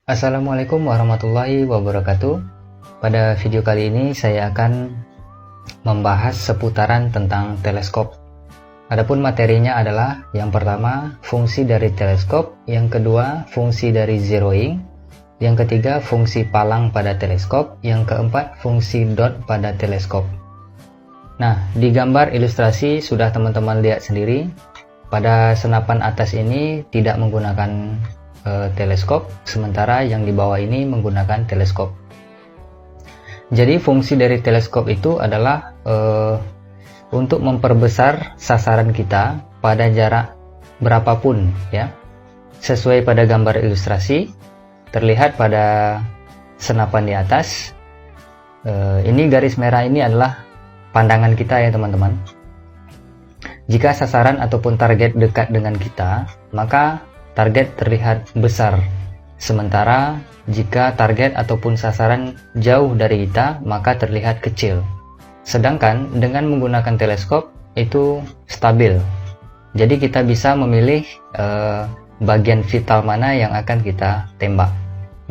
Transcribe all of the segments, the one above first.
Assalamualaikum warahmatullahi wabarakatuh. Pada video kali ini saya akan membahas seputaran tentang teleskop. Adapun materinya adalah yang pertama fungsi dari teleskop, yang kedua fungsi dari zeroing, yang ketiga fungsi palang pada teleskop, yang keempat fungsi dot pada teleskop. Nah, di gambar ilustrasi sudah teman-teman lihat sendiri, pada senapan atas ini tidak menggunakan teleskop, sementara yang di bawah ini menggunakan teleskop. Jadi fungsi dari teleskop itu adalah untuk memperbesar sasaran kita pada jarak berapapun, ya. Sesuai pada gambar ilustrasi terlihat pada senapan di atas. Ini garis merah ini adalah pandangan kita ya teman-teman. Jika sasaran ataupun target dekat dengan kita, maka target terlihat besar. Sementara jika target ataupun sasaran jauh dari kita, maka terlihat kecil. Sedangkan dengan menggunakan teleskop itu stabil. Jadi kita bisa memilih bagian vital mana yang akan kita tembak.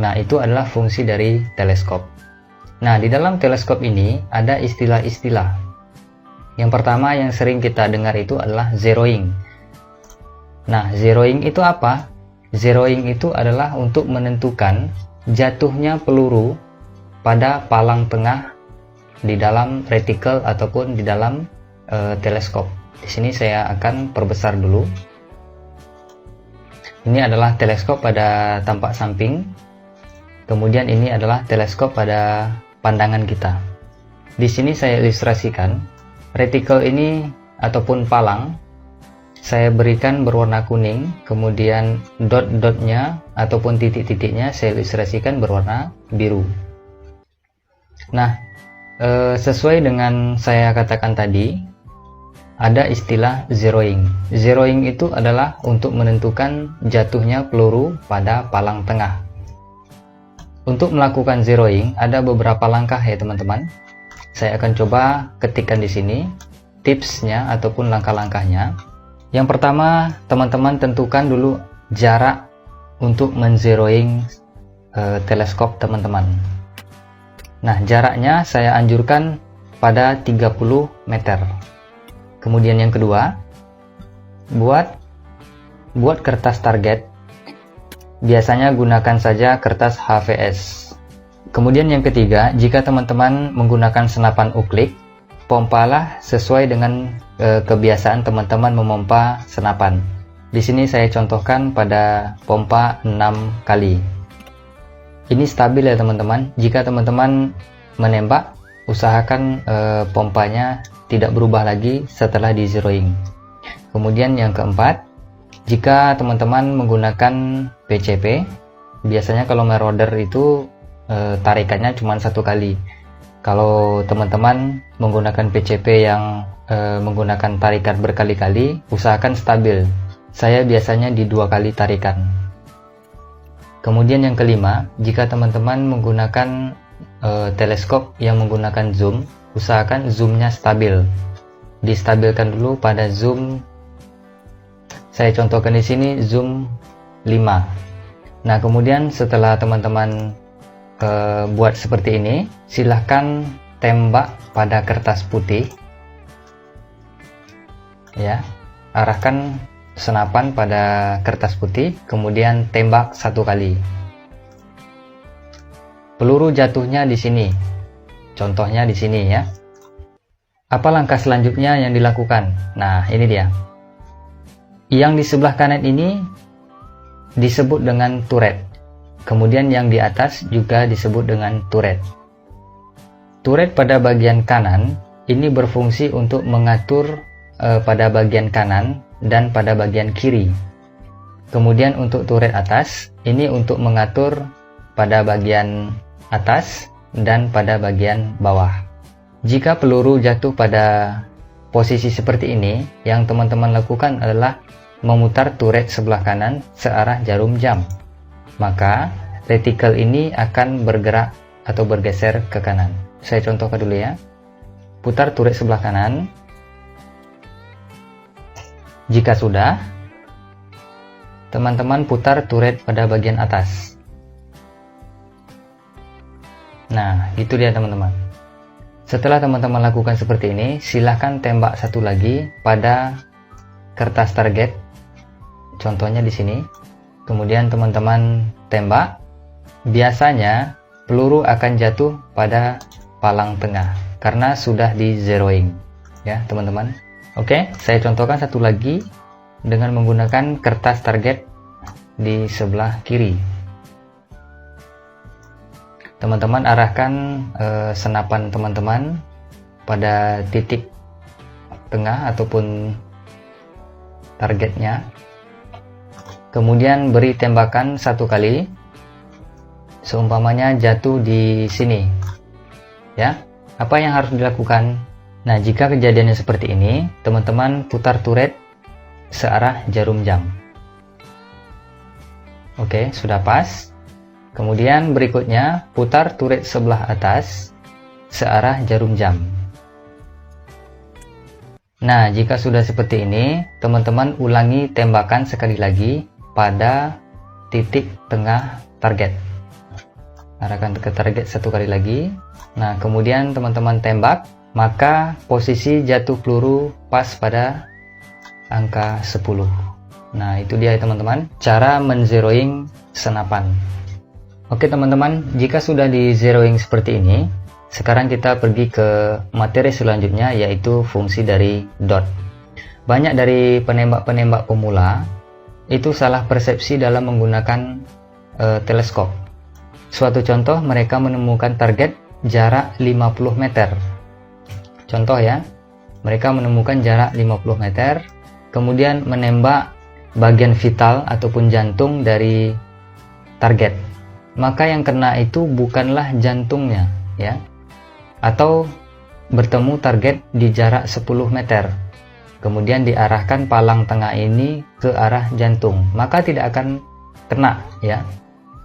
Nah, itu adalah fungsi dari teleskop. Nah, di dalam teleskop ini ada istilah-istilah. Yang pertama yang sering kita dengar itu adalah zeroing. Nah, zeroing itu apa? Zeroing itu adalah untuk menentukan jatuhnya peluru pada palang tengah di dalam reticle ataupun di dalam teleskop. Di sini saya akan perbesar dulu. Ini adalah teleskop pada tampak samping. Kemudian ini adalah teleskop pada pandangan kita. Di sini saya ilustrasikan reticle ini ataupun palang saya berikan berwarna kuning, kemudian dot-dotnya ataupun titik-titiknya saya ilustrasikan berwarna biru. Nah, sesuai dengan saya katakan tadi, ada istilah zeroing. Zeroing itu adalah untuk menentukan jatuhnya peluru pada palang tengah. Untuk melakukan zeroing ada beberapa langkah ya teman-teman. Saya akan coba ketikkan di sini tipsnya ataupun langkah-langkahnya. Yang pertama, teman-teman tentukan dulu jarak untuk menzeroing teleskop teman-teman. Nah, jaraknya saya anjurkan pada 30 meter. Kemudian yang kedua, buat kertas target. Biasanya gunakan saja kertas HVS. Kemudian yang ketiga, jika teman-teman menggunakan senapan uklik, pompalah sesuai dengan kebiasaan teman-teman memompa senapan. Di sini saya contohkan pada pompa 6 kali. Ini stabil ya teman-teman. Jika teman-teman menembak, usahakan pompanya tidak berubah lagi setelah di zeroing. Kemudian yang keempat, jika teman-teman menggunakan PCP, biasanya kalau marauder itu tarikannya cuma 1 kali. Kalau teman-teman menggunakan PCP yang menggunakan tarikan berkali-kali, usahakan stabil. Saya biasanya di 2 kali tarikan. Kemudian yang kelima, jika teman-teman menggunakan teleskop yang menggunakan zoom, usahakan zoomnya stabil. Distabilkan dulu pada zoom. Saya contohkan di sini zoom 5. Nah, kemudian setelah teman-teman buat seperti ini, silahkan tembak pada kertas putih ya, arahkan senapan pada kertas putih, kemudian tembak 1 kali. Peluru jatuhnya di sini, contohnya di sini ya. Apa langkah selanjutnya yang dilakukan? Nah, ini dia. Yang di sebelah kanan ini disebut dengan turret. Kemudian yang di atas juga disebut dengan turret. Turret pada bagian kanan ini berfungsi untuk mengatur pada bagian kanan dan pada bagian kiri. Kemudian untuk turret atas ini untuk mengatur pada bagian atas dan pada bagian bawah. Jika peluru jatuh pada posisi seperti ini, yang teman-teman lakukan adalah memutar turret sebelah kanan searah jarum jam. Maka reticle ini akan bergerak atau bergeser ke kanan. Saya contohkan dulu ya. Putar turret sebelah kanan. Jika sudah, teman-teman putar turret pada bagian atas. Nah, itu dia teman-teman. Setelah teman-teman lakukan seperti ini, silahkan tembak satu lagi pada kertas target. Contohnya di sini. Kemudian teman-teman tembak. Biasanya peluru akan jatuh pada palang tengah karena sudah di zeroing, ya teman-teman. Oke, saya contohkan satu lagi dengan menggunakan kertas target di sebelah kiri. Teman-teman arahkan senapan teman-teman pada titik tengah ataupun targetnya. Kemudian beri tembakan satu kali. Seumpamanya jatuh di sini. Ya, apa yang harus dilakukan? Nah, jika kejadiannya seperti ini, teman-teman putar turret searah jarum jam. Oke, sudah pas. Kemudian berikutnya putar turret sebelah atas searah jarum jam. Nah, jika sudah seperti ini, teman-teman ulangi tembakan sekali lagi pada titik tengah target. Arahkan ke target satu kali lagi. Nah, kemudian teman-teman tembak, maka posisi jatuh peluru pas pada angka 10. Nah, itu dia teman-teman, cara menzeroing senapan. Oke teman-teman, jika sudah di zeroing seperti ini, sekarang kita pergi ke materi selanjutnya, yaitu fungsi dari dot. Banyak dari penembak-penembak pemula itu salah persepsi dalam menggunakan teleskop. Suatu contoh, mereka menemukan target jarak 50 meter. Contoh ya, mereka menemukan jarak 50 meter, kemudian menembak bagian vital ataupun jantung dari target. Maka yang kena itu bukanlah jantungnya, ya. Atau bertemu target di jarak 10 meter. Kemudian diarahkan palang tengah ini ke arah jantung, maka tidak akan kena, ya.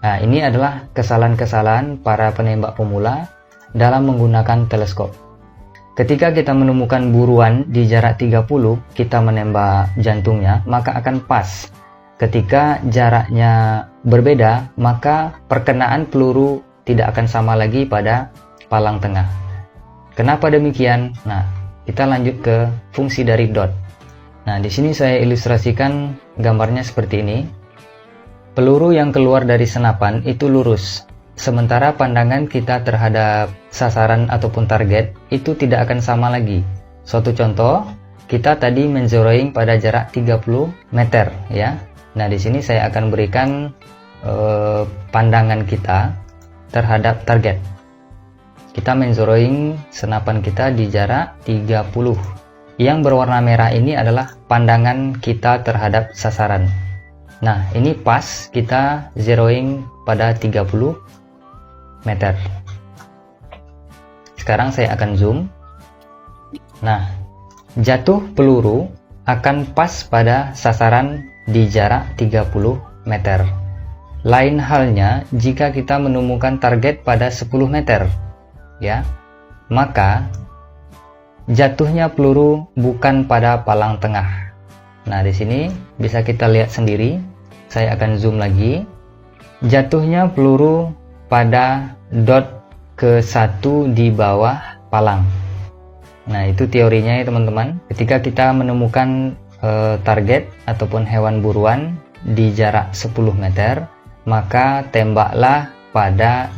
Nah, ini adalah kesalahan-kesalahan para penembak pemula dalam menggunakan teleskop. Ketika kita menemukan buruan di jarak 30, kita menembak jantungnya, maka akan pas. Ketika jaraknya berbeda, maka perkenaan peluru tidak akan sama lagi pada palang tengah. Kenapa demikian? Nah, kita lanjut ke fungsi dari dot. Nah, di sini saya ilustrasikan gambarnya seperti ini. Peluru yang keluar dari senapan itu lurus, sementara pandangan kita terhadap sasaran ataupun target itu tidak akan sama lagi. Suatu contoh, kita tadi menzeroing pada jarak 30 meter, ya. Nah, di sini saya akan berikan pandangan kita terhadap target. Kita menzeroing senapan kita di jarak 30. Yang berwarna merah ini adalah pandangan kita terhadap sasaran. Nah, ini pas kita zeroing pada 30 meter. Sekarang saya akan zoom. Nah, jatuh peluru akan pas pada sasaran di jarak 30 meter. Lain halnya jika kita menemukan target pada 10 meter, ya. Maka jatuhnya peluru bukan pada palang tengah. Nah, di sini bisa kita lihat sendiri. Saya akan zoom lagi. Jatuhnya peluru pada dot ke-1 di bawah palang. Nah, itu teorinya ya teman-teman. Ketika kita menemukan target ataupun hewan buruan di jarak 10 meter, maka tembaklah pada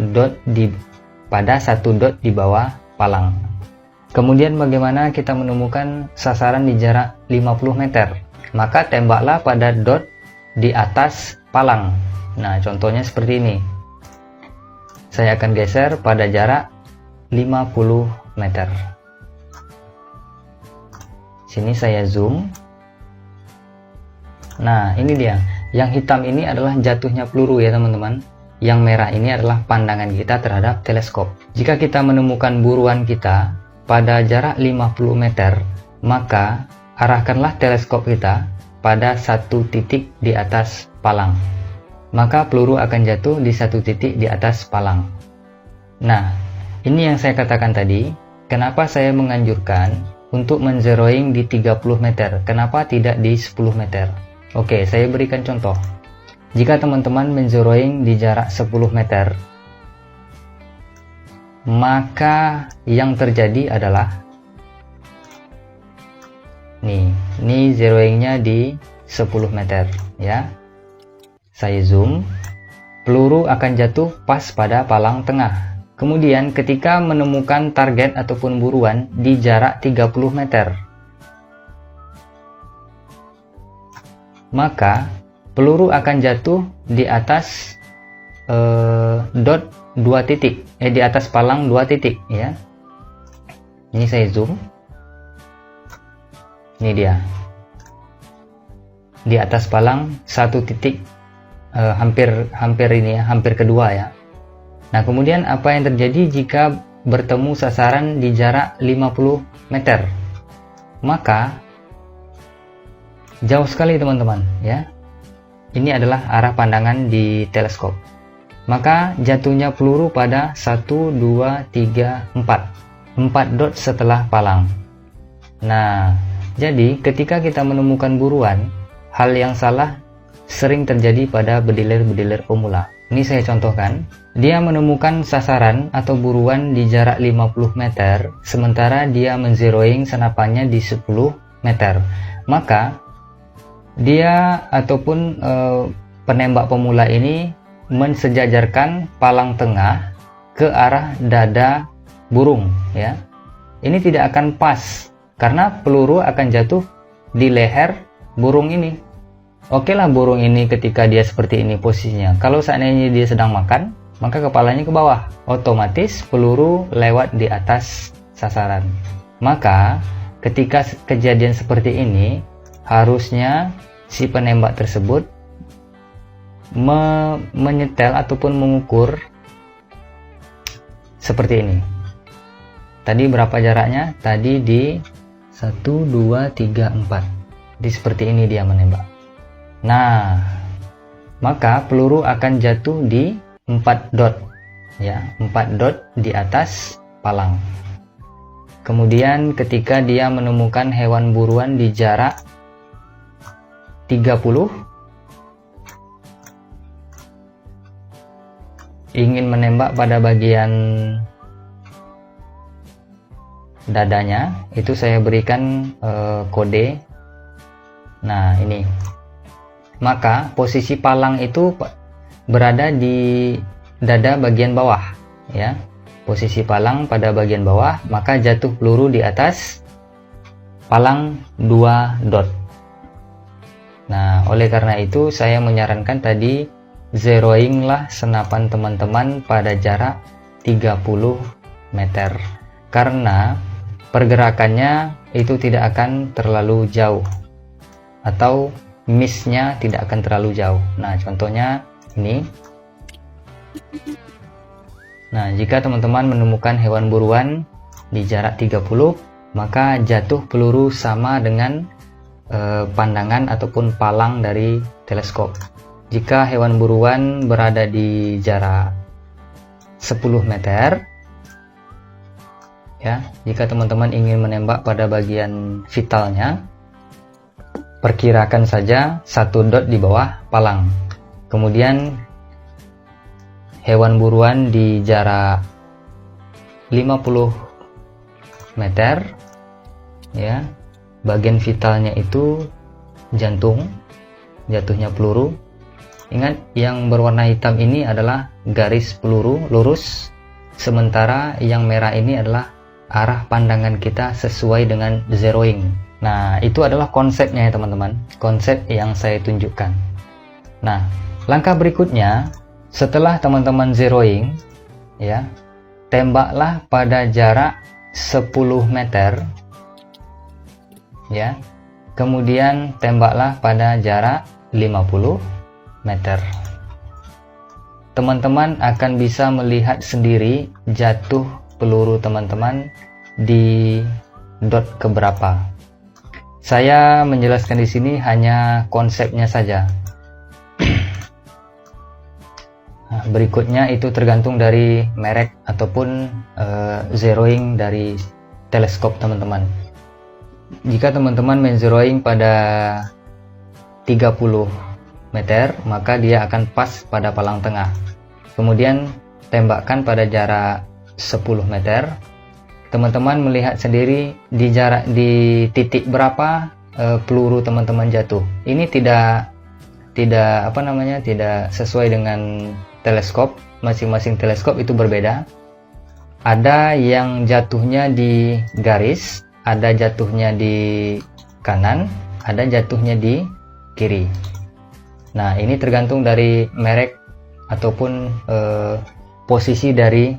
satu dot di bawah palang. Kemudian bagaimana kita menemukan sasaran di jarak 50 meter? Maka tembaklah pada dot di atas palang. Nah, contohnya seperti ini. Saya akan geser pada jarak 50 meter. Sini saya zoom. Nah, ini dia. Yang hitam ini adalah jatuhnya peluru ya teman-teman. Yang merah ini adalah pandangan kita terhadap teleskop. Jika kita menemukan buruan kita pada jarak 50 meter, maka arahkanlah teleskop kita pada satu titik di atas palang. Maka peluru akan jatuh di satu titik di atas palang. Nah, ini yang saya katakan tadi. Kenapa saya menganjurkan untuk menzeroing di 30 meter? Kenapa tidak di 10 meter? Oke, saya berikan contoh. Jika teman-teman menzeroing di jarak 10 meter, maka yang terjadi adalah ini zeroingnya di 10 meter ya. Saya zoom, peluru akan jatuh pas pada palang tengah. Kemudian ketika menemukan target ataupun buruan di jarak 30 meter, maka peluru akan jatuh di atas dot 2 titik, di atas palang 2 titik ya. Ini saya zoom. Ini dia. Di atas palang 1 titik, hampir ini ya, hampir kedua ya. Nah, kemudian apa yang terjadi jika bertemu sasaran di jarak 50 meter? Maka jauh sekali teman-teman ya. Ini adalah arah pandangan di teleskop. Maka jatuhnya peluru pada 1, 2, 3, 4. 4 dot setelah palang. Nah, jadi ketika kita menemukan buruan, hal yang salah sering terjadi pada bediler-bediler pemula. Ini saya contohkan. Dia menemukan sasaran atau buruan di jarak 50 meter, sementara dia menzeroing senapannya di 10 meter. Maka dia ataupun penembak pemula ini mensejajarkan palang tengah ke arah dada burung ya. Ini tidak akan pas karena peluru akan jatuh di leher burung ini. Oke lah, burung ini ketika dia seperti ini posisinya, kalau seandainya dia sedang makan, maka kepalanya ke bawah, otomatis peluru lewat di atas sasaran. Maka ketika kejadian seperti ini, harusnya si penembak tersebut menyetel ataupun mengukur seperti ini. Tadi berapa jaraknya? Tadi di 1, 2, 3, 4. Di seperti ini dia menembak. Nah, maka peluru akan jatuh di 4 dot ya, 4 dot di atas palang. Kemudian ketika dia menemukan hewan buruan di jarak 30, ingin menembak pada bagian dadanya, itu saya berikan kode. Nah, ini. Maka posisi palang itu berada di dada bagian bawah ya. Posisi palang pada bagian bawah, maka jatuh peluru di atas palang 2 dot. Nah, oleh karena itu saya menyarankan tadi zeroing lah senapan teman-teman pada jarak 30 meter. Karena pergerakannya itu tidak akan terlalu jauh atau miss-nya tidak akan terlalu jauh. Nah, contohnya ini. Nah, jika teman-teman menemukan hewan buruan di jarak 30, maka jatuh peluru sama dengan pandangan ataupun palang dari teleskop. Jika hewan buruan berada di jarak 10 meter, ya, jika teman-teman ingin menembak pada bagian vitalnya, perkirakan saja 1 dot di bawah palang. Kemudian hewan buruan di jarak 50 meter ya, bagian vitalnya itu jantung, jatuhnya peluru. Ingat, yang berwarna hitam ini adalah garis peluru lurus, sementara yang merah ini adalah arah pandangan kita sesuai dengan zeroing. Nah, itu adalah konsepnya ya teman-teman, konsep yang saya tunjukkan. Nah, langkah berikutnya, setelah teman-teman zeroing ya, tembaklah pada jarak 10 meter ya, kemudian tembaklah pada jarak 50 meter. Teman-teman akan bisa melihat sendiri jatuh peluru teman-teman di dot keberapa. Saya menjelaskan di sini hanya konsepnya saja. Nah, berikutnya itu tergantung dari merek ataupun zeroing dari teleskop teman-teman. Jika teman-teman main zeroing pada 30 meter, maka dia akan pas pada palang tengah. Kemudian tembakkan pada jarak 10 meter. Teman-teman melihat sendiri di jarak di titik berapa peluru teman-teman jatuh. Ini tidak sesuai dengan teleskop. Masing-masing teleskop itu berbeda. Ada yang jatuhnya di garis, ada jatuhnya di kanan, ada jatuhnya di kiri. Nah, ini tergantung dari merek ataupun posisi dari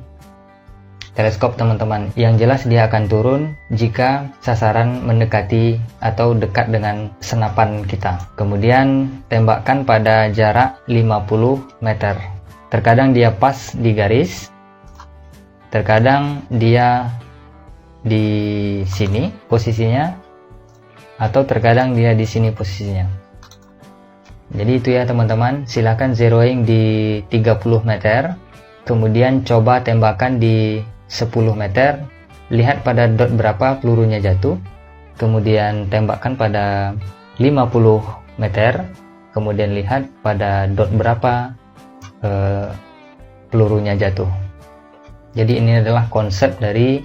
teleskop teman-teman. Yang jelas dia akan turun jika sasaran mendekati atau dekat dengan senapan kita. Kemudian tembakkan pada jarak 50 meter. Terkadang dia pas di garis, terkadang dia di sini posisinya, atau terkadang dia di sini posisinya. Jadi itu ya teman-teman, silahkan zeroing di 30 meter, kemudian coba tembakan di 10 meter, lihat pada dot berapa pelurunya jatuh, kemudian tembakkan pada 50 meter, kemudian lihat pada dot berapa pelurunya jatuh. Jadi ini adalah konsep dari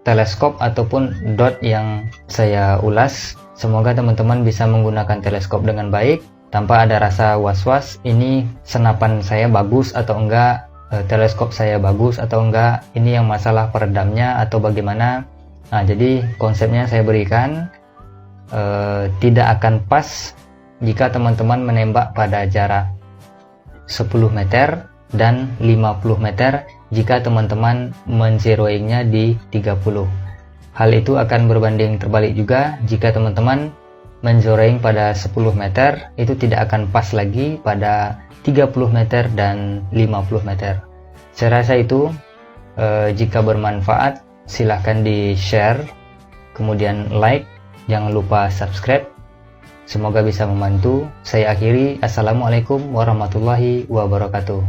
teleskop ataupun dot yang saya ulas. Semoga teman-teman bisa menggunakan teleskop dengan baik tanpa ada rasa was-was, ini senapan saya bagus atau enggak, teleskop saya bagus atau enggak, ini yang masalah peredamnya atau bagaimana. Nah, jadi konsepnya saya berikan tidak akan pas jika teman-teman menembak pada jarak 10 meter dan 50 meter jika teman-teman menzeroingnya di 30. Hal itu akan berbanding terbalik juga jika teman-teman menzeroing pada 10 meter, itu tidak akan pas lagi pada 30 meter dan 50 meter. Saya rasa itu jika bermanfaat silahkan di share, kemudian like, jangan lupa subscribe. Semoga bisa membantu. Saya akhiri, assalamualaikum warahmatullahi wabarakatuh.